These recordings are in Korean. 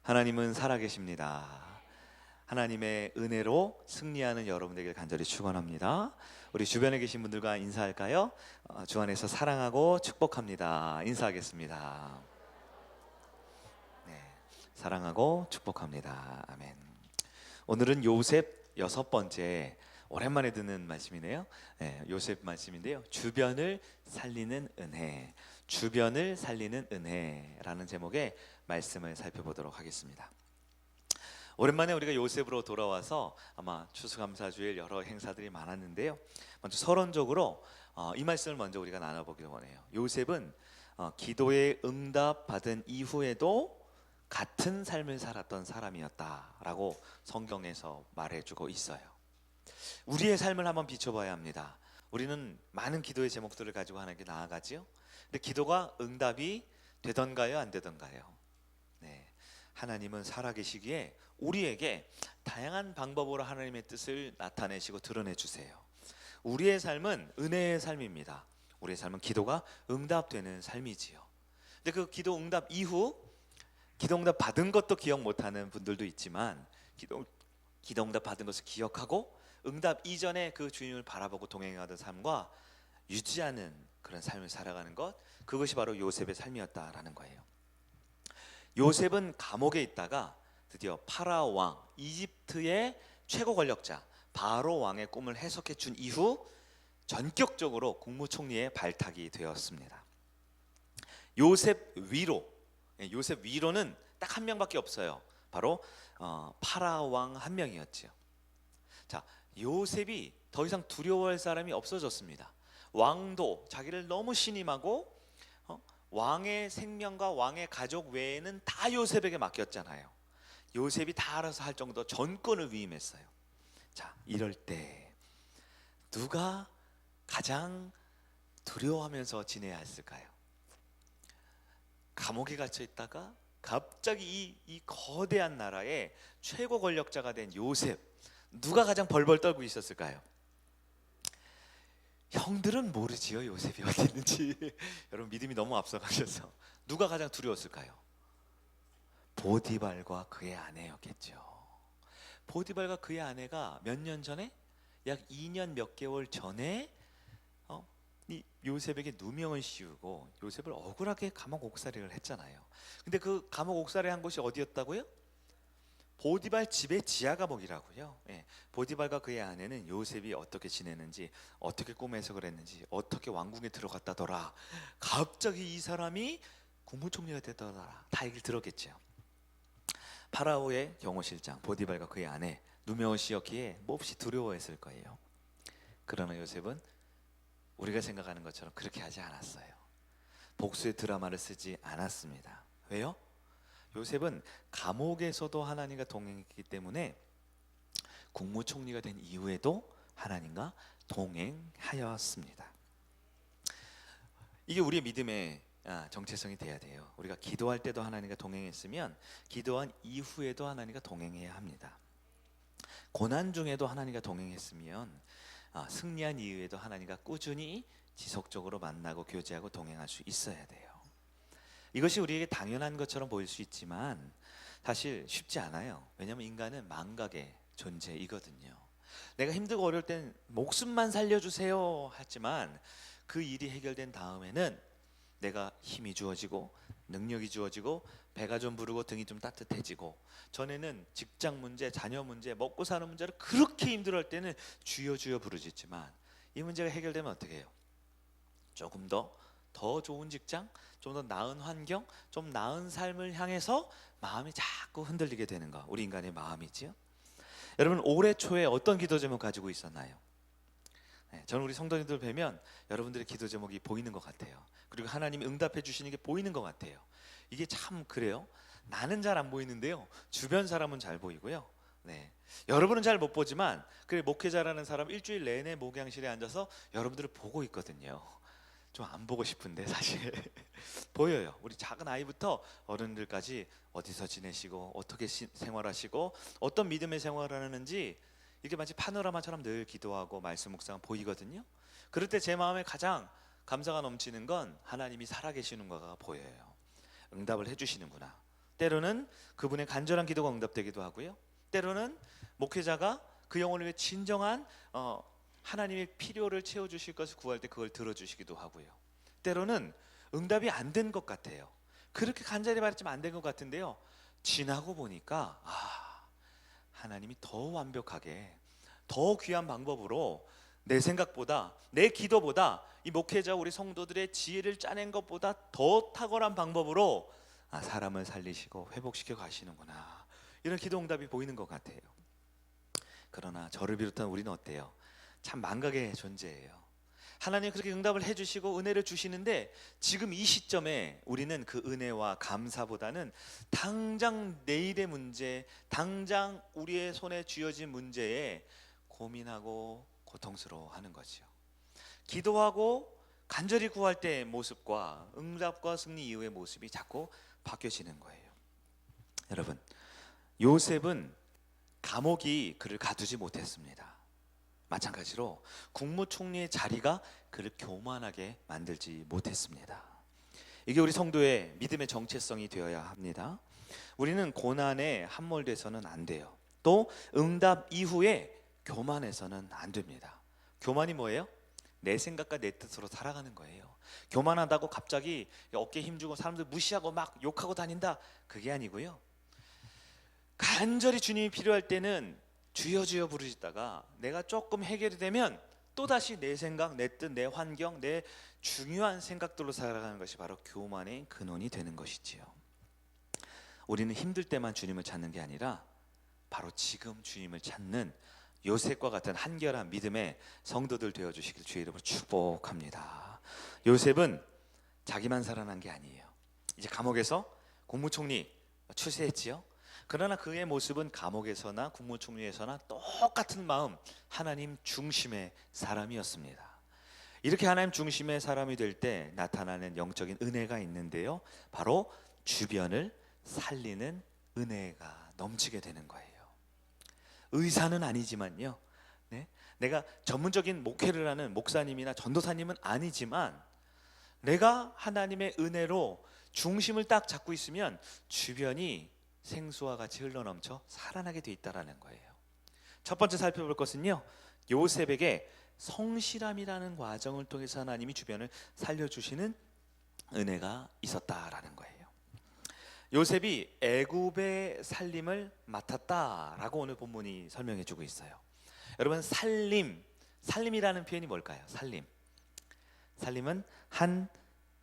하나님은 살아계십니다. 하나님의 은혜로 승리하는 여러분에게 간절히 축원합니다. 우리 주변에 계신 분들과 인사할까요? 주 안에서 사랑하고 축복합니다. 인사하겠습니다. 네, 사랑하고 축복합니다. 아멘. 오늘은 요셉 6번째 오랜만에 듣는 말씀이네요. 네, 요셉 말씀인데요. 주변을 살리는 은혜, 주변을 살리는 은혜라는 제목의 말씀을 살펴보도록 하겠습니다. 오랜만에 우리가 요셉으로 돌아와서 아마 추수감사주일 여러 행사들이 많았는데요. 먼저 서론적으로 이 말씀을 먼저 우리가 나눠보기를 원해요. 요셉은 기도에 응답받은 이후에도 같은 삶을 살았던 사람이었다라고 성경에서 말해주고 있어요. 우리의 삶을 한번 비춰봐야 합니다. 우리는 많은 기도의 제목들을 가지고 하나님께 나아가지요. 근데 기도가 응답이 되던가요, 안 되던가요? 네, 하나님은 살아계시기에 우리에게 다양한 방법으로 하나님의 뜻을 나타내시고 드러내 주세요. 우리의 삶은 은혜의 삶입니다. 우리의 삶은 기도가 응답되는 삶이지요. 근데 그 기도 응답 이후 기도 응답 받은 것도 기억 못하는 분들도 있지만 기도 응답 받은 것을 기억하고 응답 이전에 그 주님을 바라보고 동행하던 삶과 유지하는 그런 삶을 살아가는 것, 그것이 바로 요셉의 삶이었다라는 거예요. 요셉은 감옥에 있다가 드디어 파라오 왕, 이집트의 최고 권력자 바로 왕의 꿈을 해석해 준 이후 전격적으로 국무총리에 발탁이 되었습니다. 요셉 위로는 딱 한 명밖에 없어요. 바로 파라오 왕 한 명이었지요. 자, 요셉이 더 이상 두려워할 사람이 없어졌습니다. 왕도 자기를 너무 신임하고 왕의 생명과 왕의 가족 외에는 다 요셉에게 맡겼잖아요. 요셉이 다 알아서 할 정도 전권을 위임했어요. 자, 이럴 때 누가 가장 두려워하면서 지내야 했을까요? 감옥에 갇혀 있다가 갑자기 이 거대한 나라의 최고 권력자가 된 요셉, 누가 가장 벌벌 떨고 있었을까요? 형들은 모르지요, 요셉이 어디 있는지. 여러분 믿음이 너무 앞서가셔서 누가 가장 두려웠을까요? 보디발과 그의 아내였겠죠. 보디발과 그의 아내가 몇 년 전에, 약 2년 몇 개월 전에 이 요셉에게 누명을 씌우고 요셉을 억울하게 감옥 옥살이를 했잖아요. 근데 그 감옥 옥살이 한 곳이 어디였다고요? 보디발 집의 지하 감옥이라고요. 예, 보디발과 그의 아내는 요셉이 어떻게 지내는지, 어떻게 꿈에서 그랬는지, 어떻게 왕궁에 들어갔다더라, 갑자기 이 사람이 국무총리가 됐다더라, 다 얘기를 들었겠죠. 파라오의 경호실장 보디발과 그의 아내 누명을 씌웠기에 몹시 두려워했을 거예요. 그러나 요셉은 우리가 생각하는 것처럼 그렇게 하지 않았어요. 복수의 드라마를 쓰지 않았습니다. 왜요? 요셉은 감옥에서도 하나님과 동행했기 때문에 국무총리가 된 이후에도 하나님과 동행하였습니다. 이게 우리의 믿음의 정체성이 돼야 돼요. 우리가 기도할 때도 하나님과 동행했으면 기도한 이후에도 하나님과 동행해야 합니다. 고난 중에도 하나님과 동행했으면 승리한 이후에도 하나님과 꾸준히 지속적으로 만나고 교제하고 동행할 수 있어야 돼요. 이것이 우리에게 당연한 것처럼 보일 수 있지만 사실 쉽지 않아요. 왜냐하면 인간은 망각의 존재이거든요. 내가 힘들고 어려울 땐 목숨만 살려주세요 하지만 그 일이 해결된 다음에는 내가 힘이 주어지고 능력이 주어지고 배가 좀 부르고 등이 좀 따뜻해지고, 전에는 직장 문제, 자녀 문제, 먹고 사는 문제를 그렇게 힘들어할 때는 주여 주여 부르짖지만 이 문제가 해결되면 어떻게 해요? 조금 더 좋은 직장, 좀 더 나은 환경, 좀 나은 삶을 향해서 마음이 자꾸 흔들리게 되는 거, 우리 인간의 마음이지요. 여러분 올해 초에 어떤 기도 제목 가지고 있었나요? 네, 저는 우리 성도님들 뵈면 여러분들의 기도 제목이 보이는 것 같아요. 그리고 하나님이 응답해 주시는 게 보이는 것 같아요. 이게 참 그래요. 나는 잘 안 보이는데요, 주변 사람은 잘 보이고요. 네, 여러분은 잘 못 보지만 그래, 목회자라는 사람 일주일 내내 목양실에 앉아서 여러분들을 보고 있거든요. 좀 안 보고 싶은데 사실 보여요. 우리 작은 아이부터 어른들까지 어디서 지내시고 어떻게 생활하시고 어떤 믿음의 생활을 하는지 이게 마치 파노라마처럼 늘 기도하고 말씀 묵상은 보이거든요. 그럴 때 제 마음에 가장 감사가 넘치는 건 하나님이 살아계시는 거가 보여요. 응답을 해주시는구나. 때로는 그분의 간절한 기도가 응답되기도 하고요. 때로는 목회자가 그 영혼을 위해 진정한 하나님의 필요를 채워주실 것을 구할 때 그걸 들어주시기도 하고요. 때로는 응답이 안 된 것 같아요. 그렇게 간절히 바랬지만 안 된 것 같은데요, 지나고 보니까 하나님이 더 완벽하게, 더 귀한 방법으로 내 생각보다, 내 기도보다, 이 목회자 우리 성도들의 지혜를 짜낸 것보다 더 탁월한 방법으로 사람을 살리시고 회복시켜 가시는구나, 이런 기도 응답이 보이는 것 같아요. 그러나 저를 비롯한 우리는 어때요? 참 망각의 존재예요. 하나님 그렇게 응답을 해주시고 은혜를 주시는데 지금 이 시점에 우리는 그 은혜와 감사보다는 당장 내일의 문제, 당장 우리의 손에 쥐어진 문제에 고민하고 고통스러워하는 거죠. 기도하고 간절히 구할 때의 모습과 응답과 승리 이후의 모습이 자꾸 바뀌어지는 거예요. 여러분, 요셉은 감옥이 그를 가두지 못했습니다. 마찬가지로 국무총리의 자리가 그를 교만하게 만들지 못했습니다. 이게 우리 성도의 믿음의 정체성이 되어야 합니다. 우리는 고난에 함몰돼서는 안 돼요. 또 응답 이후에 교만해서는 안 됩니다. 교만이 뭐예요? 내 생각과 내 뜻으로 살아가는 거예요. 교만하다고 갑자기 어깨에 힘주고 사람들 무시하고 막 욕하고 다닌다, 그게 아니고요. 간절히 주님이 필요할 때는 주여 주여 부르시다가 내가 조금 해결이 되면 또다시 내 생각, 내 뜻, 내 환경, 내 중요한 생각들로 살아가는 것이 바로 교만의 근원이 되는 것이지요. 우리는 힘들 때만 주님을 찾는 게 아니라 바로 지금 주님을 찾는 요셉과 같은 한결한 믿음의 성도들 되어주시길 주의 이름으로 축복합니다. 요셉은 자기만 살아난 게 아니에요. 이제 감옥에서 국무총리 출세했지요. 그러나 그의 모습은 감옥에서나 국무총리에서나 똑같은 마음, 하나님 중심의 사람이었습니다. 이렇게 하나님 중심의 사람이 될 때 나타나는 영적인 은혜가 있는데요, 바로 주변을 살리는 은혜가 넘치게 되는 거예요. 의사는 아니지만요, 내가 전문적인 목회를 하는 목사님이나 전도사님은 아니지만 내가 하나님의 은혜로 중심을 딱 잡고 있으면 주변이 생수와 같이 흘러넘쳐 살아나게 돼 있다라는 거예요. 첫 번째 살펴볼 것은요, 요셉에게 성실함이라는 과정을 통해서 하나님이 주변을 살려주시는 은혜가 있었다라는 거예요. 요셉이 애굽의 살림을 맡았다라고 오늘 본문이 설명해주고 있어요. 여러분, 살림이라는 표현이 뭘까요? 살림은 한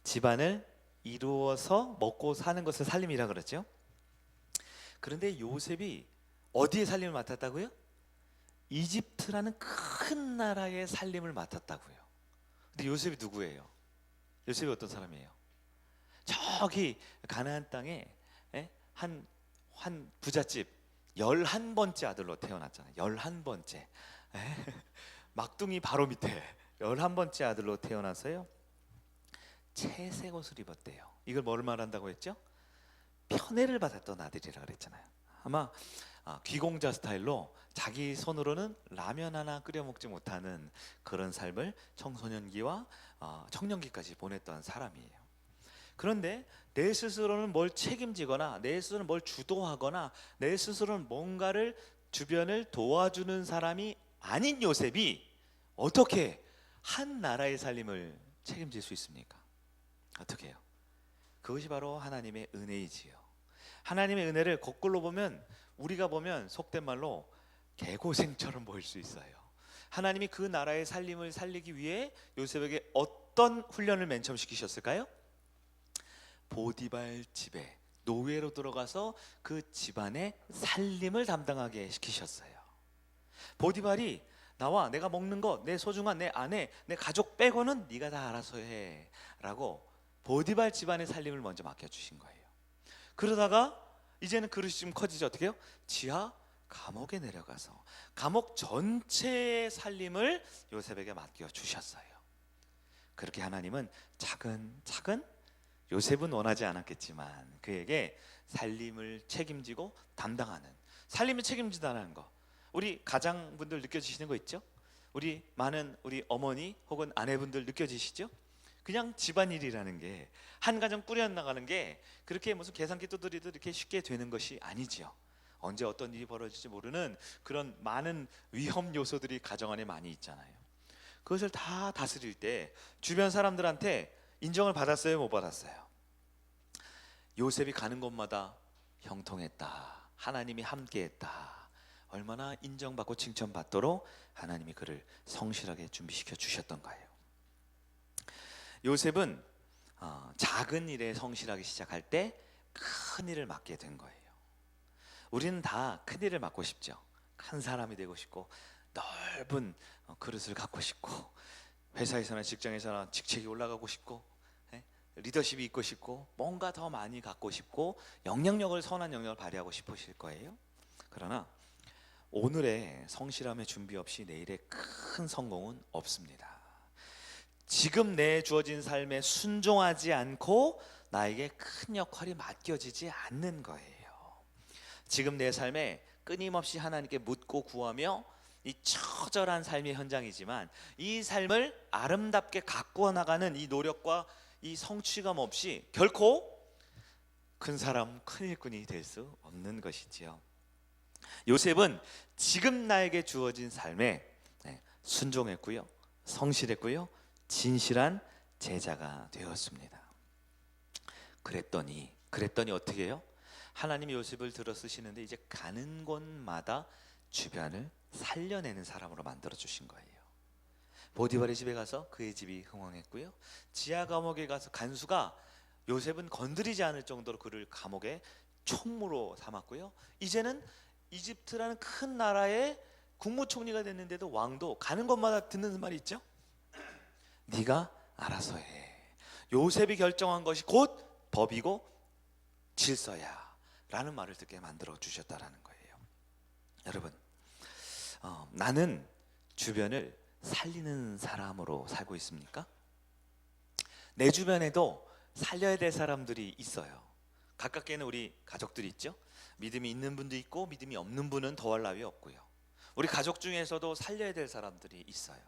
집안을 이루어서 먹고 사는 것을 살림이라 그러죠. 그런데 요셉이 어디에 살림을 맡았다고요? 이집트라는 큰 나라의 살림을 맡았다고요. 근데 요셉이 누구예요? 요셉이 어떤 사람이에요? 저기 가나안 땅에 한 부잣집 11번째 아들로 태어났잖아요. 11번째. 막둥이 바로 밑에 11번째 아들로 태어나서요, 채색 옷을 입었대요. 이걸 뭘 말한다고 했죠? 편애를 받았던 아들이라 그랬잖아요. 아마 귀공자 스타일로 자기 손으로는 라면 하나 끓여 먹지 못하는 그런 삶을 청소년기와 청년기까지 보냈던 사람이에요. 그런데 내 스스로는 뭘 책임지거나 내 스스로는 뭘 주도하거나 내 스스로는 뭔가를 주변을 도와주는 사람이 아닌 요셉이 어떻게 한 나라의 살림을 책임질 수 있습니까? 어떻게 해요? 그것이 바로 하나님의 은혜이지요. 하나님의 은혜를 거꾸로 보면, 우리가 보면 속된 말로 개고생처럼 보일 수 있어요. 하나님이 그 나라의 살림을 살리기 위해 요셉에게 어떤 훈련을 맨 처음 시키셨을까요? 보디발 집에 노예로 들어가서 그 집안의 살림을 담당하게 시키셨어요. 보디발이 나와 내가 먹는 거, 내 소중한 내 아내, 내 가족 빼고는 네가 다 알아서 해 라고 보디발 집안의 살림을 먼저 맡겨주신 거예요. 그러다가 이제는 그릇이 좀 커지죠. 어떻게 해요? 지하 감옥에 내려가서 감옥 전체의 살림을 요셉에게 맡겨주셨어요. 그렇게 하나님은 차근차근, 요셉은 원하지 않았겠지만 그에게 살림을 책임지고 담당하는, 살림을 책임지다는 거, 우리 가장분들 느껴지시는 거 있죠? 우리 많은 우리 어머니 혹은 아내분들 느껴지시죠? 그냥 집안일이라는 게, 한 가정 꾸려나가는 게 그렇게 무슨 계산기 두드리듯 이렇게 쉽게 되는 것이 아니지요. 언제 어떤 일이 벌어질지 모르는 그런 많은 위험 요소들이 가정 안에 많이 있잖아요. 그것을 다 다스릴 때 주변 사람들한테 인정을 받았어요, 못 받았어요? 요셉이 가는 곳마다 형통했다, 하나님이 함께했다, 얼마나 인정받고 칭찬받도록 하나님이 그를 성실하게 준비시켜 주셨던 거예요. 요셉은 작은 일에 성실하게 시작할 때 큰 일을 맡게 된 거예요. 우리는 다 큰 일을 맡고 싶죠. 큰 사람이 되고 싶고, 넓은 그릇을 갖고 싶고, 회사에서나 직장에서나 직책이 올라가고 싶고, 리더십이 있고 싶고, 뭔가 더 많이 갖고 싶고, 영향력을, 선한 영향력을 발휘하고 싶으실 거예요. 그러나 오늘의 성실함의 준비 없이 내일의 큰 성공은 없습니다. 지금 내 주어진 삶에 순종하지 않고 나에게 큰 역할이 맡겨지지 않는 거예요. 지금 내 삶에 끊임없이 하나님께 묻고 구하며 이 처절한 삶의 현장이지만 이 삶을 아름답게 가꾸어 나가는 이 노력과 이 성취감 없이 결코 큰 사람, 큰 일꾼이 될 수 없는 것이지요. 요셉은 지금 나에게 주어진 삶에 순종했고요, 성실했고요, 진실한 제자가 되었습니다. 그랬더니 어떻게 해요? 하나님이 요셉을 들어 쓰시는데 이제 가는 곳마다 주변을 살려내는 사람으로 만들어 주신 거예요. 보디발의 집에 가서 그의 집이 흥왕했고요, 지하 감옥에 가서 간수가 요셉은 건드리지 않을 정도로 그를 감옥에 총무로 삼았고요, 이제는 이집트라는 큰 나라의 국무총리가 됐는데도 왕도 가는 곳마다 듣는 말이 있죠. 네가 알아서 해. 요셉이 결정한 것이 곧 법이고 질서야 라는 말을 듣게 만들어 주셨다라는 거예요. 여러분, 나는 주변을 살리는 사람으로 살고 있습니까? 내 주변에도 살려야 될 사람들이 있어요. 가깝게는 우리 가족들이 있죠. 믿음이 있는 분도 있고 믿음이 없는 분은 더할 나위 없고요. 우리 가족 중에서도 살려야 될 사람들이 있어요.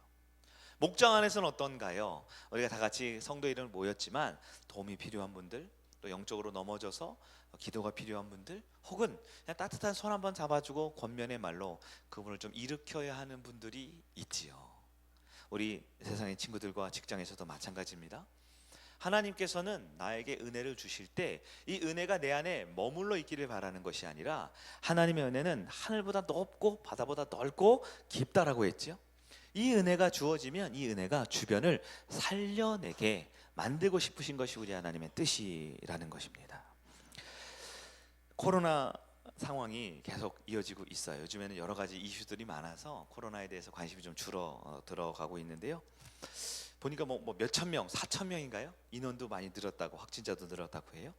목장 안에서는 어떤가요? 우리가 다 같이 성도 이름을 모였지만 도움이 필요한 분들, 또 영적으로 넘어져서 기도가 필요한 분들, 혹은 그냥 따뜻한 손 한번 잡아주고 권면의 말로 그분을 좀 일으켜야 하는 분들이 있지요. 우리 세상의 친구들과 직장에서도 마찬가지입니다. 하나님께서는 나에게 은혜를 주실 때 이 은혜가 내 안에 머물러 있기를 바라는 것이 아니라, 하나님의 은혜는 하늘보다 높고 바다보다 넓고 깊다라고 했죠. 이 은혜가 주어지면 이 은혜가 주변을 살려내게 만들고 싶으신 것이 우리 하나님의 뜻이라는 것입니다. 코로나 상황이 계속 이어지고 있어요. 요즘에는 여러 가지 이슈들이 많아서 코로나에 대해서 관심이 좀 줄어 들어가고 있는데요. 보니까 뭐 몇천 명, 4천 명인가요? 인원도 많이 늘었다고, 확진자도 늘었다고 해요.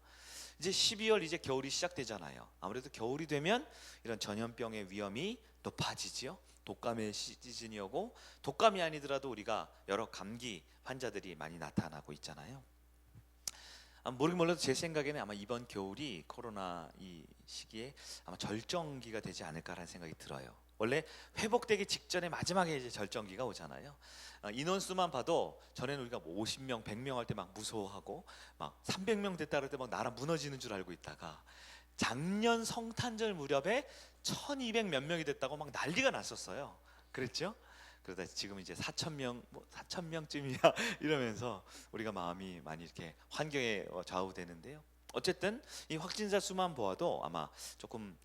이제 12월 이제 겨울이 시작되잖아요. 아무래도 겨울이 되면 이런 전염병의 위험이 높아지지요. 독감의 시즌이고, 독감이 아니더라도 우리가 여러 감기 환자들이 많이 나타나고 있잖아요. 모르긴 몰라도 제 생각에는 아마 이번 겨울이 코로나 이 시기에 아마 절정기가 되지 않을까라는 생각이 들어요. 원래 회복되기 직전에 마지막에 이제 절정기가 오잖아요. 인원수만 봐도 전에는 우리가 뭐 50명, 100명 할 때 막 무서워하고 막 300명 됐다 그럴 때 막 나라 무너지는 줄 알고 있다가 작년 성탄절 무렵에 1200 몇 명이 됐다고 막 난리가 났었어요. 그랬죠? 그러다 지금 이제 4,000명, 뭐 4,000명쯤이야 이러면서 우리가 마음이 많이 이렇게 환경에 좌우되는데요. 어쨌든 이 확진자 수만 보아도 아마 조금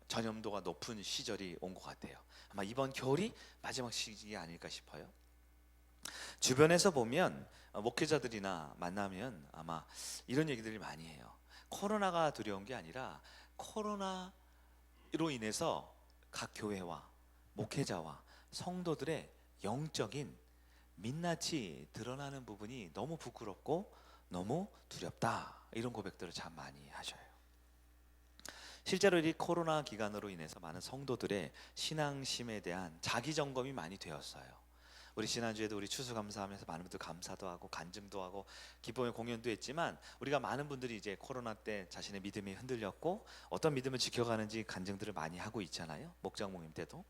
전염도가 높은 시절이 온 것 같아요. 아마 이번 겨울이 마지막 시기 아닐까 싶어요. 주변에서 보면 목회자들이나 만나면 아마 이런 얘기들을 많이 해요. 코로나가 두려운 게 아니라 코로나로 인해서 각 교회와 목회자와 성도들의 영적인 민낯이 드러나는 부분이 너무 부끄럽고 너무 두렵다, 이런 고백들을 참 많이 하셔요. 실제로 이 코로나 기간으로 인해서 많은 성도들의 신앙심에 대한 자기 점검이 많이 되었어요. 우리 지난주에도 우리 추수감사하면서 많은 분들 감사도 하고 간증도 하고 기쁨의 공연도 했지만, 우리가 많은 분들이 이제 코로나 때 자신의 믿음이 흔들렸고 어떤 믿음을 지켜가는지 간증들을 많이 하고 있잖아요. 목장 모임 때도.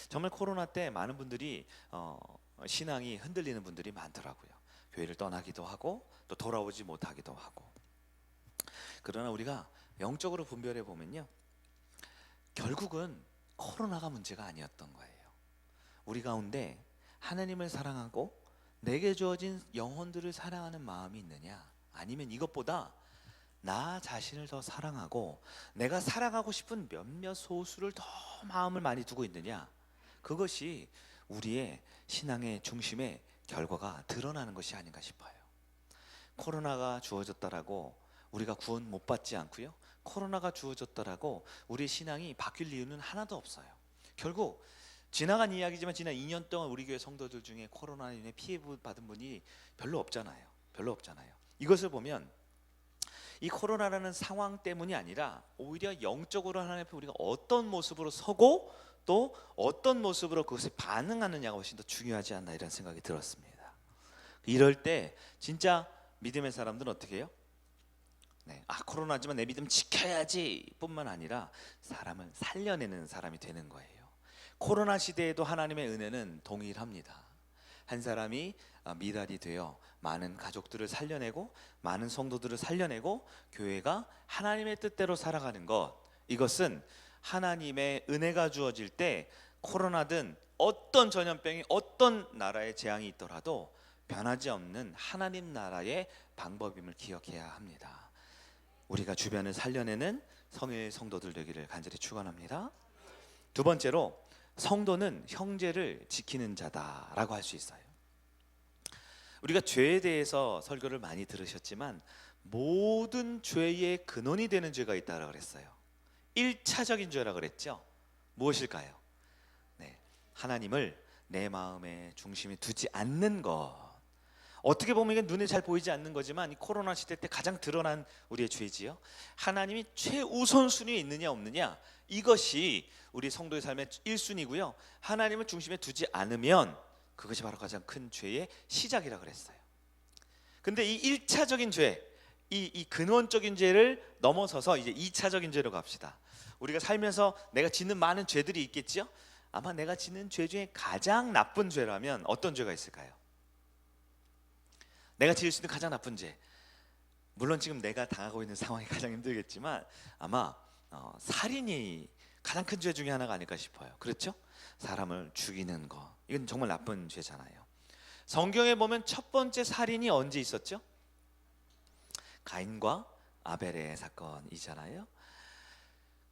정말 코로나 때 많은 분들이 신앙이 흔들리는 분들이 많더라고요. 교회를 떠나기도 하고 또 돌아오지 못하기도 하고. 그러나 우리가 영적으로 분별해 보면요, 결국은 코로나가 문제가 아니었던 거예요. 우리 가운데 하나님을 사랑하고 내게 주어진 영혼들을 사랑하는 마음이 있느냐, 아니면 이것보다 나 자신을 더 사랑하고 내가 사랑하고 싶은 몇몇 소수를 더 마음을 많이 두고 있느냐, 그것이 우리의 신앙의 중심의 결과가 드러나는 것이 아닌가 싶어요. 코로나가 주어졌다라고 우리가 구원 못 받지 않고요, 코로나가 주어졌다라고 우리의 신앙이 바뀔 이유는 하나도 없어요. 결국 지나간 이야기지만 지난 2년 동안 우리 교회 성도들 중에 코로나로 인해 피해 받은 분이 별로 없잖아요. 이것을 보면 이 코로나라는 상황 때문이 아니라 오히려 영적으로 하나님 앞에 우리가 어떤 모습으로 서고 또 어떤 모습으로 그것에 반응하느냐가 훨씬 더 중요하지 않나, 이런 생각이 들었습니다. 이럴 때 진짜 믿음의 사람들은 어떻게 해요? 코로나지만 내 믿음 지켜야지 뿐만 아니라 사람을 살려내는 사람이 되는 거예요. 코로나 시대에도 하나님의 은혜는 동일합니다. 한 사람이 미달이 되어 많은 가족들을 살려내고 많은 성도들을 살려내고 교회가 하나님의 뜻대로 살아가는 것, 이것은 하나님의 은혜가 주어질 때 코로나든 어떤 전염병이 어떤 나라의 재앙이 있더라도 변하지 없는 하나님 나라의 방법임을 기억해야 합니다. 우리가 주변을 살려내는 성의 성도들 되기를 간절히 축원합니다. 두 번째로, 성도는 형제를 지키는 자다라고 할 수 있어요. 우리가 죄에 대해서 설교를 많이 들으셨지만 모든 죄의 근원이 되는 죄가 있다고 그랬어요. 1차적인 죄라고 그랬죠. 무엇일까요? 하나님을 내 마음의 중심에 두지 않는 것. 어떻게 보면 이게 눈에 잘 보이지 않는 거지만 이 코로나 시대 때 가장 드러난 우리의 죄지요. 하나님이 최우선순위에 있느냐 없느냐, 이것이 우리 성도의 삶의 1순위고요. 하나님을 중심에 두지 않으면 그것이 바로 가장 큰 죄의 시작이라 그랬어요. 근데 이 1차적인 죄, 이 근원적인 죄를 넘어서서 이제 2차적인 죄로 갑시다. 우리가 살면서 내가 짓는 많은 죄들이 있겠죠. 아마 내가 짓는 죄 중에 가장 나쁜 죄라면 어떤 죄가 있을까요? 내가 지을 수 있는 가장 나쁜 죄, 물론 지금 내가 당하고 있는 상황이 가장 힘들겠지만 아마 살인이 가장 큰 죄 중에 하나가 아닐까 싶어요. 그렇죠? 사람을 죽이는 거, 이건 정말 나쁜 죄잖아요. 성경에 보면 첫 번째 살인이 언제 있었죠? 가인과 아벨의 사건이잖아요.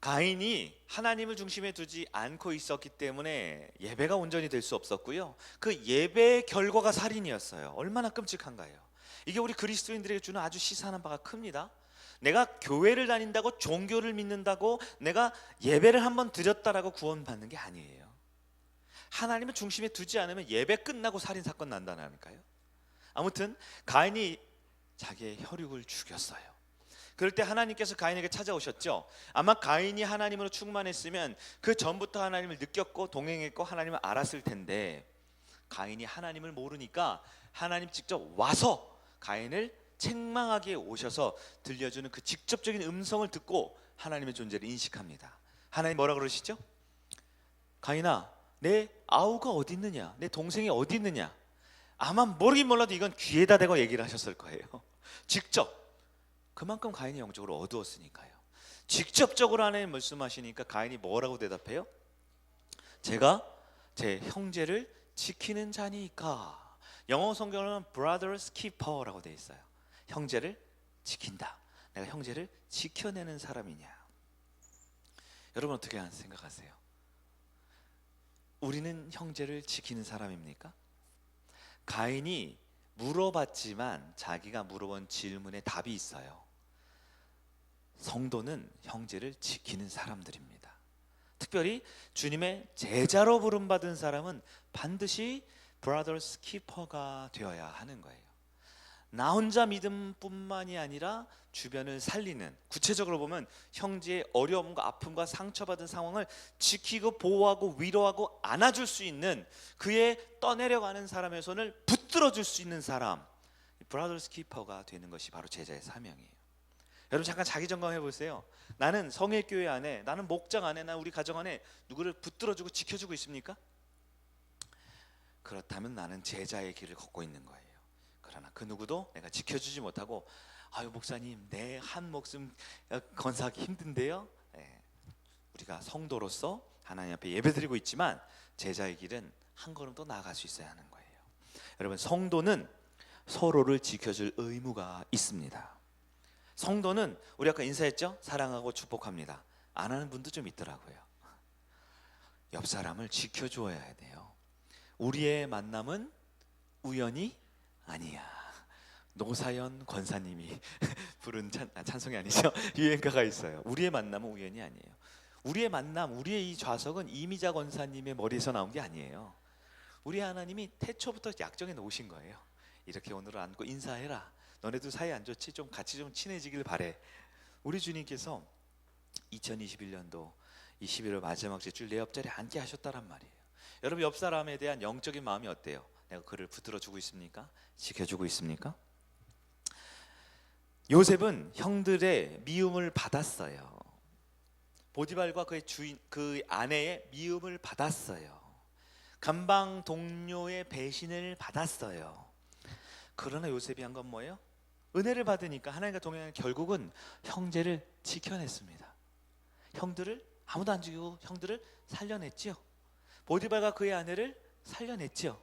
가인이 하나님을 중심에 두지 않고 있었기 때문에 예배가 온전히 될 수 없었고요, 그 예배의 결과가 살인이었어요. 얼마나 끔찍한가요? 이게 우리 그리스도인들에게 주는 아주 시사하는 바가 큽니다. 내가 교회를 다닌다고, 종교를 믿는다고, 내가 예배를 한번 드렸다라고 구원받는 게 아니에요. 하나님을 중심에 두지 않으면 예배 끝나고 살인 사건 난다니까요. 아무튼 가인이 자기의 혈육을 죽였어요. 그럴 때 하나님께서 가인에게 찾아오셨죠. 아마 가인이 하나님으로 충만했으면 그 전부터 하나님을 느꼈고 동행했고 하나님을 알았을 텐데, 가인이 하나님을 모르니까 하나님 직접 와서 가인을 책망하게 오셔서 들려주는 그 직접적인 음성을 듣고 하나님의 존재를 인식합니다. 하나님 뭐라 그러시죠? 가인아, 내 아우가 어디 있느냐, 내 동생이 어디 있느냐. 아마 모르긴 몰라도 이건 귀에다 대고 얘기를 하셨을 거예요. 직접. 그만큼 가인이 영적으로 어두웠으니까요. 직접적으로 하나님 말씀하시니까 가인이 뭐라고 대답해요? 제가 제 형제를 지키는 자니까. 영어 성경은 brother's keeper라고 되어 있어요. 형제를 지킨다. 내가 형제를 지켜내는 사람이냐. 여러분 어떻게 생각하세요? 우리는 형제를 지키는 사람입니까? 가인이 물어봤지만 자기가 물어본 질문에 답이 있어요. 성도는 형제를 지키는 사람들입니다. 특별히 주님의 제자로 부름받은 사람은 반드시 브라더스 키퍼가 되어야 하는 거예요. 나 혼자 믿음뿐만이 아니라 주변을 살리는, 구체적으로 보면 형제의 어려움과 아픔과 상처받은 상황을 지키고 보호하고 위로하고 안아줄 수 있는, 그의 떠내려가는 사람의 손을 붙들어줄 수 있는 사람, 브라더스 키퍼가 되는 것이 바로 제자의 사명이에요. 여러분 잠깐 자기 점검해 보세요. 나는 성일교회 안에, 나는 목장 안에, 나 우리 가정 안에 누구를 붙들어주고 지켜주고 있습니까? 그렇다면 나는 제자의 길을 걷고 있는 거예요. 그러나 그 누구도 내가 지켜주지 못하고, 아유 목사님 내 한 목숨 건사하기 힘든데요. 네. 우리가 성도로서 하나님 앞에 예배드리고 있지만 제자의 길은 한 걸음 더 나아갈 수 있어야 하는 거예요. 여러분, 성도는 서로를 지켜줄 의무가 있습니다. 성도는 우리 아까 인사했죠? 사랑하고 축복합니다. 안 하는 분도 좀 있더라고요. 옆 사람을 지켜줘야 돼요. 우리의 만남은 우연이 아니야. 노사연 권사님이 부른 찬송이 아니죠? 유행가가 있어요. 우리의 만남은 우연이 아니에요. 우리의 만남, 우리의 이 좌석은 이미자 권사님의 머리에서 나온 게 아니에요. 우리 하나님이 태초부터 약정해 놓으신 거예요. 이렇게 오늘 안고 인사해라. 너네도 사이 안 좋지? 좀 같이 좀 친해지길 바래. 우리 주님께서 2021년도 이 11월 마지막 주 내 옆자리에 앉게 하셨다란 말이에요. 여러분, 옆 사람에 대한 영적인 마음이 어때요? 내가 그를 붙들어주고 있습니까? 지켜주고 있습니까? 요셉은 형들의 미움을 받았어요. 보디발과 그의 주인, 그 아내의 미움을 받았어요. 감방 동료의 배신을 받았어요. 그러나 요셉이 한 건 뭐예요? 은혜를 받으니까, 하나님과 동행하는, 결국은 형제를 지켜냈습니다. 형들을 아무도 안 죽이고 형들을 살려냈지요. 보디발과 그의 아내를 살려냈지요.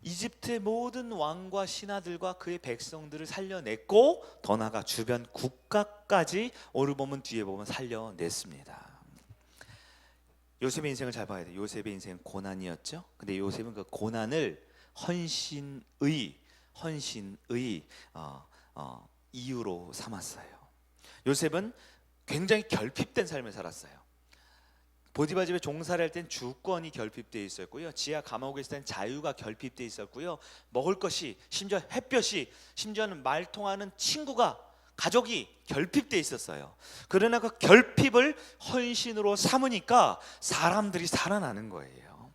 이집트의 모든 왕과 신하들과 그의 백성들을 살려냈고, 더 나아가 주변 국가까지 오늘 보면 뒤에 보면 살려냈습니다. 요셉의 인생을 잘 봐야 돼요. 요셉의 인생은 고난이었죠. 근데 요셉은 그 고난을 헌신의 이유로 삼았어요. 요셉은 굉장히 결핍된 삶을 살았어요. 보디발 집에 종살이 할 땐 주권이 결핍되어 있었고요, 지하 감옥에 있을 땐 자유가 결핍되어 있었고요, 먹을 것이, 심지어 햇볕이, 심지어는 말 통하는 친구가, 가족이 결핍되어 있었어요. 그러나 그 결핍을 헌신으로 삼으니까 사람들이 살아나는 거예요.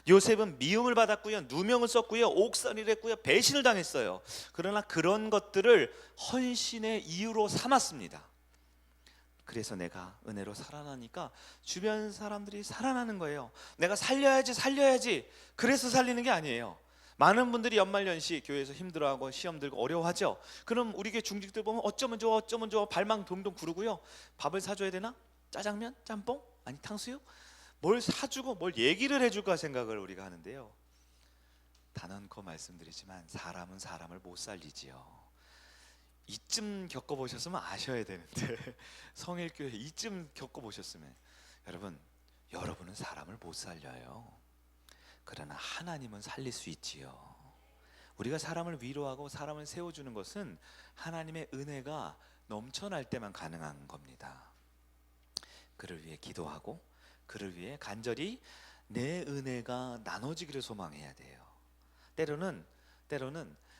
요셉은 미움을 받았고요, 누명을 썼고요, 옥살이를 했고요, 배신을 당했어요. 그러나 그런 것들을 헌신의 이유로 삼았습니다. 그래서 내가 은혜로 살아나니까 주변 사람들이 살아나는 거예요. 내가 살려야지. 그래서 살리는 게 아니에요. 많은 분들이 연말연시 교회에서 힘들어하고 시험 들고 어려워하죠. 그럼 우리 교회 중직들 보면 어쩌면 좋아 발망 동동 구르고요. 밥을 사줘야 되나? 짜장면? 짬뽕? 아니 탕수육? 뭘 사주고 뭘 얘기를 해줄까 생각을 우리가 하는데요, 단언코 말씀드리지만 사람은 사람을 못 살리지요. 이쯤 겪어보셨으면 아셔야 되는데 성일교회 이쯤 겪어보셨으면, 여러분은 사람을 못 살려요. 그러나 하나님은 살릴 수 있지요. 우리가 사람을 위로하고 사람을 세워주는 것은 하나님의 은혜가 넘쳐날 때만 가능한 겁니다. 그를 위해 기도하고 그를 위해 간절히 내 은혜가 나눠지기를 소망해야 돼요. 때로는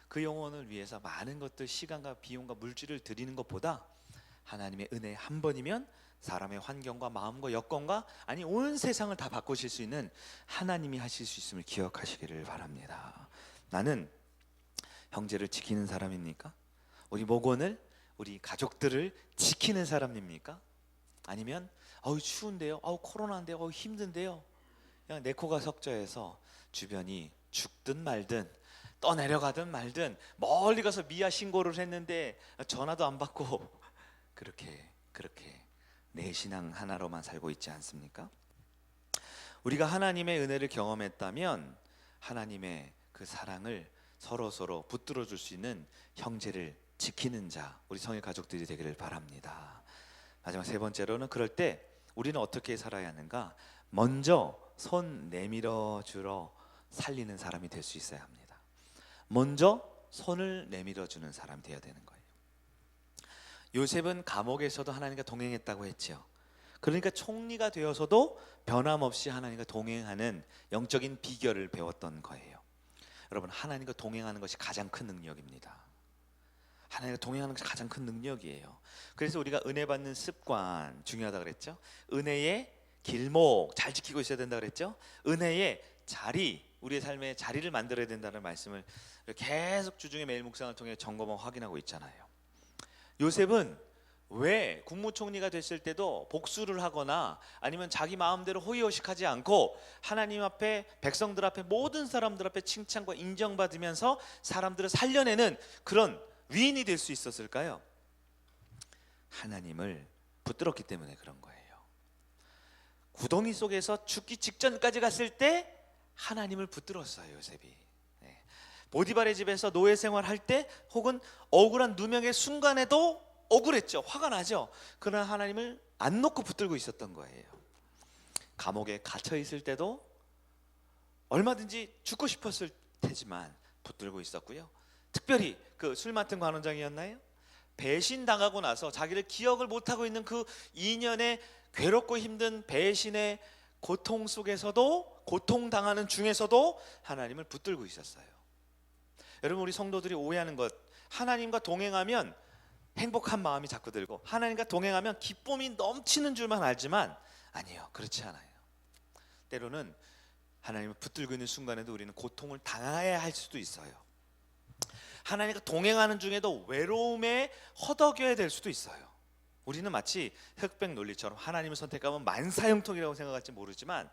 그 영혼을 위해서 많은 것들, 시간과 비용과 물질을 드리는 것보다 하나님의 은혜 한 번이면 사람의 환경과 마음과 여건과, 아니 온 세상을 다 바꾸실 수 있는 하나님이 하실 수 있음을 기억하시기를 바랍니다. 나는 형제를 지키는 사람입니까? 우리 목원을, 우리 가족들을 지키는 사람입니까? 아니면 추운데요, 코로나인데요, 힘든데요, 그냥 내 코가 석저해서 주변이 죽든 말든 떠내려가든 말든 멀리 가서 미아 신고를 했는데 전화도 안 받고 그렇게 내 신앙 하나로만 살고 있지 않습니까? 우리가 하나님의 은혜를 경험했다면 하나님의 그 사랑을 서로 붙들어 줄 수 있는 형제를 지키는 자, 우리 성일 가족들이 되기를 바랍니다. 마지막 세 번째로는, 그럴 때 우리는 어떻게 살아야 하는가? 먼저 손 내밀어 주러 살리는 사람이 될 수 있어야 합니다. 먼저 손을 내밀어 주는 사람이 되어야 되는 거예요. 요셉은 감옥에서도 하나님과 동행했다고 했죠. 그러니까 총리가 되어서도 변함없이 하나님과 동행하는 영적인 비결을 배웠던 거예요. 여러분, 하나님과 동행하는 것이 가장 큰 능력입니다. 하나님과 동행하는 것이 가장 큰 능력이에요. 그래서 우리가 은혜 받는 습관 중요하다고 그랬죠. 은혜의 길목 잘 지키고 있어야 된다고 그랬죠. 은혜의 자리, 우리의 삶의 자리를 만들어야 된다는 말씀을 계속 주중에 매일 묵상을 통해 점검하고 확인하고 있잖아요. 요셉은 왜 국무총리가 됐을 때도 복수를 하거나 아니면 자기 마음대로 호의호식하지 않고 하나님 앞에, 백성들 앞에, 모든 사람들 앞에 칭찬과 인정받으면서 사람들을 살려내는 그런 위인이 될 수 있었을까요? 하나님을 붙들었기 때문에 그런 거예요. 구덩이 속에서 죽기 직전까지 갔을 때 하나님을 붙들었어요, 요셉이. 보디발의 집에서 노예 생활할 때 혹은 억울한 누명의 순간에도 억울했죠. 화가 나죠. 그러나 하나님을 안 놓고 붙들고 있었던 거예요. 감옥에 갇혀 있을 때도 얼마든지 죽고 싶었을 테지만 붙들고 있었고요. 특별히 그 술 맡은 관원장이었나요? 배신당하고 나서 자기를 기억을 못하고 있는 그 2년의 괴롭고 힘든 배신의 고통 속에서도, 고통당하는 중에서도 하나님을 붙들고 있었어요. 여러분, 우리 성도들이 오해하는 것, 하나님과 동행하면 행복한 마음이 자꾸 들고 하나님과 동행하면 기쁨이 넘치는 줄만 알지만 아니에요. 그렇지 않아요. 때로는 하나님을 붙들고 있는 순간에도 우리는 고통을 당해야 할 수도 있어요. 하나님과 동행하는 중에도 외로움에 허덕여야 될 수도 있어요. 우리는 마치 흑백 논리처럼 하나님을 선택하면 만사형통이라고 생각할지 모르지만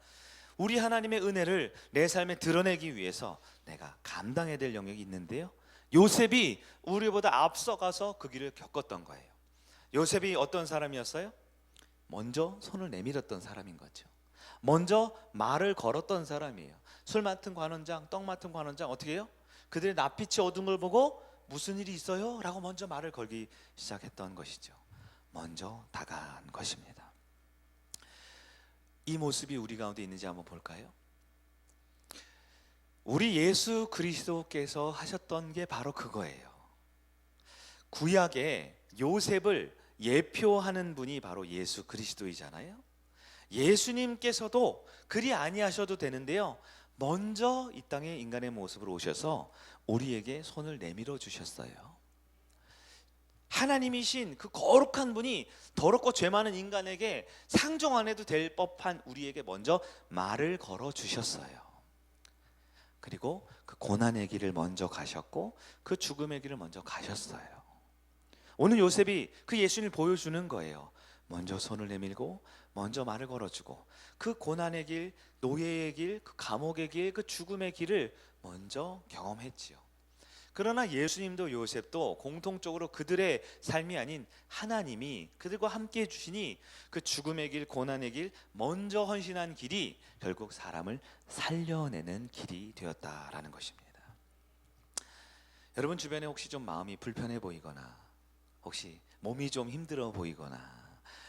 우리 하나님의 은혜를 내 삶에 드러내기 위해서 내가 감당해야 될 영역이 있는데요, 요셉이 우리보다 앞서가서 그 길을 겪었던 거예요. 요셉이 어떤 사람이었어요? 먼저 손을 내밀었던 사람인 거죠. 먼저 말을 걸었던 사람이에요. 술 맡은 관원장, 떡 맡은 관원장 어떻게 해요? 그들의 낯빛이 어두운 걸 보고 무슨 일이 있어요? 라고 먼저 말을 걸기 시작했던 것이죠. 먼저 다가간 것입니다. 이 모습이 우리 가운데 있는지 한번 볼까요? 우리 예수 그리스도께서 하셨던 게 바로 그거예요. 구약에 요셉을 예표하는 분이 바로 예수 그리스도이잖아요. 예수님께서도 그리 아니하셔도 되는데요, 먼저 이 땅에 인간의 모습으로 오셔서 우리에게 손을 내밀어 주셨어요. 하나님이신 그 거룩한 분이 더럽고 죄 많은 인간에게 상종 안 해도 될 법한 우리에게 먼저 말을 걸어 주셨어요. 그리고 그 고난의 길을 먼저 가셨고 그 죽음의 길을 먼저 가셨어요. 오늘 요셉이 그 예수님을 보여주는 거예요. 먼저 손을 내밀고 먼저 말을 걸어주고 그 고난의 길, 노예의 길, 그 감옥의 길, 그 죽음의 길을 먼저 경험했지요. 그러나 예수님도 요셉도 공통적으로 그들의 삶이 아닌 하나님이 그들과 함께 해주시니 그 죽음의 길, 고난의 길, 먼저 헌신한 길이 결국 사람을 살려내는 길이 되었다라는 것입니다. 여러분 주변에 혹시 좀 마음이 불편해 보이거나 혹시 몸이 좀 힘들어 보이거나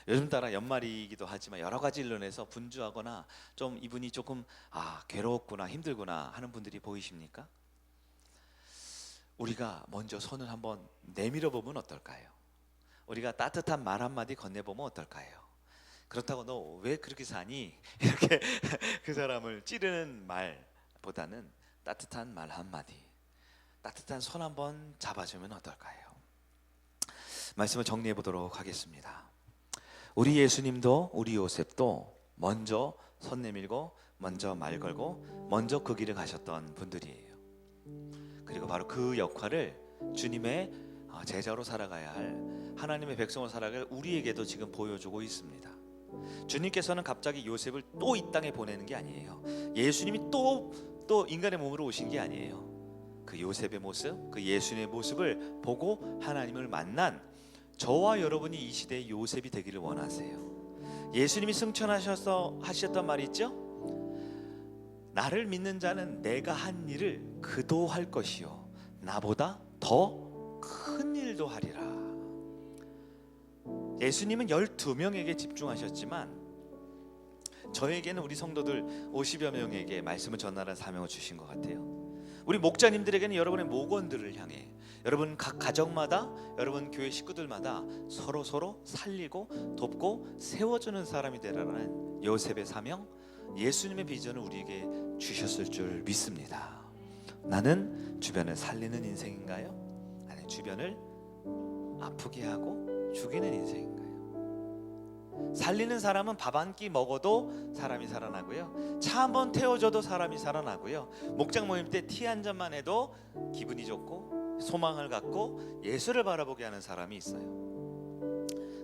요즘 따라 연말이기도 하지만 여러 가지 일로 인해서 분주하거나 좀 이분이 조금 괴롭구나, 힘들구나 하는 분들이 보이십니까? 우리가 먼저 손을 한번 내밀어 보면 어떨까요? 우리가 따뜻한 말 한마디 건네보면 어떨까요? 그렇다고 너 왜 그렇게 사니? 이렇게 그 사람을 찌르는 말보다는 따뜻한 말 한마디, 따뜻한 손 한번 잡아주면 어떨까요? 말씀을 정리해 보도록 하겠습니다. 우리 예수님도 우리 요셉도 먼저 손 내밀고 먼저 말 걸고 먼저 그 길을 가셨던 분들이에요. 그리고 바로 그 역할을 주님의 제자로 살아가야 할, 하나님의 백성으로 살아갈 우리에게도 지금 보여주고 있습니다. 주님께서는 갑자기 요셉을 또 이 땅에 보내는 게 아니에요. 예수님이 또 인간의 몸으로 오신 게 아니에요. 그 요셉의 모습, 그 예수님의 모습을 보고 하나님을 만난 저와 여러분이 이 시대의 요셉이 되기를 원하세요. 예수님이 승천하셔서 하셨던 말이 있죠? 나를 믿는 자는 내가 한 일을 그도 할 것이요 나보다 더 큰 일도 하리라. 예수님은 12명에게 집중하셨지만 저에게는 우리 성도들 50여 명에게 말씀을 전하라는 사명을 주신 것 같아요. 우리 목자님들에게는 여러분의 목원들을 향해 여러분 각 가정마다 여러분 교회 식구들마다 서로 살리고 돕고 세워주는 사람이 되라는 요셉의 사명, 예수님의 비전을 우리에게 주셨을 줄 믿습니다. 나는 주변을 살리는 인생인가요? 아니 주변을 아프게 하고 죽이는 인생인가요? 살리는 사람은 밥 한 끼 먹어도 사람이 살아나고요, 차 한 번 태워줘도 사람이 살아나고요, 목장 모임 때 티 한 잔만 해도 기분이 좋고 소망을 갖고 예수를 바라보게 하는 사람이 있어요.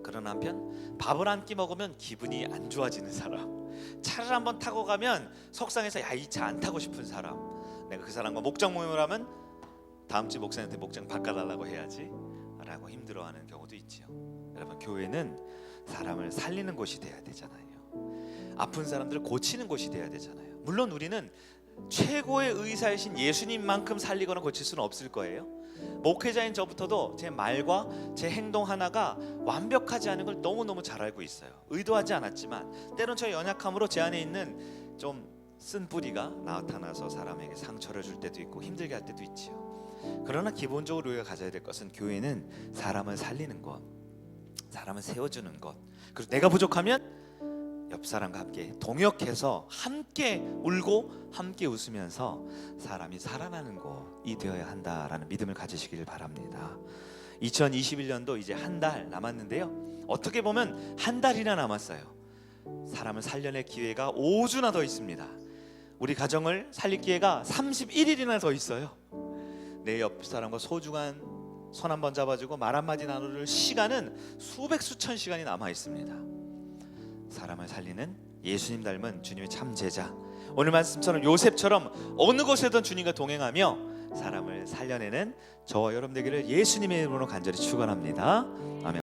그런 한편 밥을 한 끼 먹으면 기분이 안 좋아지는 사람, 차를 한번 타고 가면 속상해서 야, 이 차 안 타고 싶은 사람, 내가 그 사람과 목장 모임을 하면 다음 주 목사님한테 목장 바꿔달라고 해야지 라고 힘들어하는 경우도 있죠. 여러분, 교회는 사람을 살리는 곳이 돼야 되잖아요. 아픈 사람들을 고치는 곳이 돼야 되잖아요. 물론 우리는 최고의 의사이신 예수님만큼 살리거나 고칠 수는 없을 거예요. 목회자인 저부터도 제 말과 제 행동 하나가 완벽하지 않은 걸 너무너무 잘 알고 있어요. 의도하지 않았지만 때론 저 연약함으로 제 안에 있는 좀 쓴 뿌리가 나타나서 사람에게 상처를 줄 때도 있고 힘들게 할 때도 있지요. 그러나 기본적으로 우리가 가져야 될 것은, 교회는 사람을 살리는 것, 사람을 세워주는 것, 그리고 내가 부족하면 옆 사람과 함께 동역해서 함께 울고 함께 웃으면서 사람이 살아나는 곳이 되어야 한다라는 믿음을 가지시기를 바랍니다. 2021년도 이제 한 달 남았는데요, 어떻게 보면 한 달이나 남았어요. 사람을 살려낼 기회가 5주나 더 있습니다. 우리 가정을 살릴 기회가 31일이나 더 있어요. 내 옆 사람과 소중한 손 한번 잡아주고 말 한마디 나눌 시간은 수백 수천 시간이 남아 있습니다. 사람을 살리는 예수님 닮은 주님의 참 제자, 오늘 말씀처럼 요셉처럼 어느 곳에든 주님과 동행하며 사람을 살려내는 저와 여러분 되기를 예수님의 이름으로 간절히 축원합니다. 아멘.